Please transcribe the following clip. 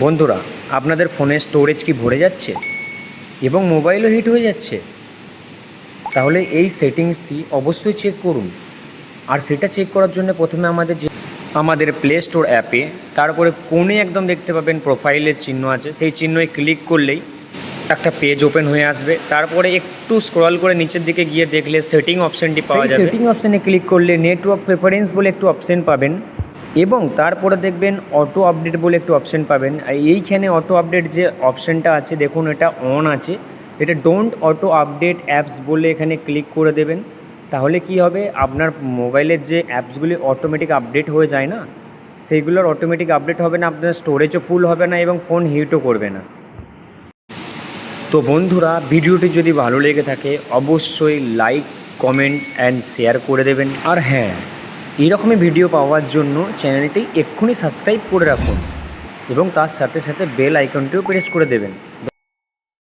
বন্ধুরা, আপনাদের ফোনের স্টোরেজ কি ভরে যাচ্ছে এবং মোবাইলও হিট হয়ে যাচ্ছে? তাহলে এই সেটিংসটি অবশ্যই চেক করুন। আর সেটা চেক করার জন্য প্রথমে আমাদের প্লে স্টোর অ্যাপে তারপরে কোণে একদম দেখতে পাবেন প্রোফাইলের চিহ্ন আছে, সেই চিহ্নয় ক্লিক করলেই একটা পেজ ওপেন হয়ে আসবে। তারপরে একটু স্ক্রল করে নিচের দিকে গিয়ে দেখলে সেটিং অপশানটি পাওয়া যাবে। সেটিং অপশানে ক্লিক করলে নেটওয়ার্ক প্রেফারেন্স বলে একটু অপশান পাবেন এবং তারপরে দেখবেন অটো আপডেট বলে একটু অপশান পাবেন। আর এইখানে অটো আপডেট যে অপশানটা আছে দেখুন, এটা অন আছে। এটা ডোন্ট অটো আপডেট অ্যাপস বলে এখানে ক্লিক করে দেবেন। তাহলে কি হবে, আপনার মোবাইলের যে অ্যাপসগুলি অটোমেটিক আপডেট হয়ে যায় না, সেইগুলোর অটোমেটিক আপডেট হবে না, আপনার স্টোরেজও ফুল হবে না এবং ফোন হিটও করবে না। তো বন্ধুরা, ভিডিওটি যদি ভালো লেগে থাকে অবশ্যই লাইক, কমেন্ট অ্যান্ড শেয়ার করে দেবেন। আর হ্যাঁ, এইরকমই ভিডিও পাওয়ার জন্য চ্যানেলটি এক্ষুনি সাবস্ক্রাইব করে রাখুন এবং তার সাথে সাথে বেল আইকনটিও প্রেস করে দেবেন।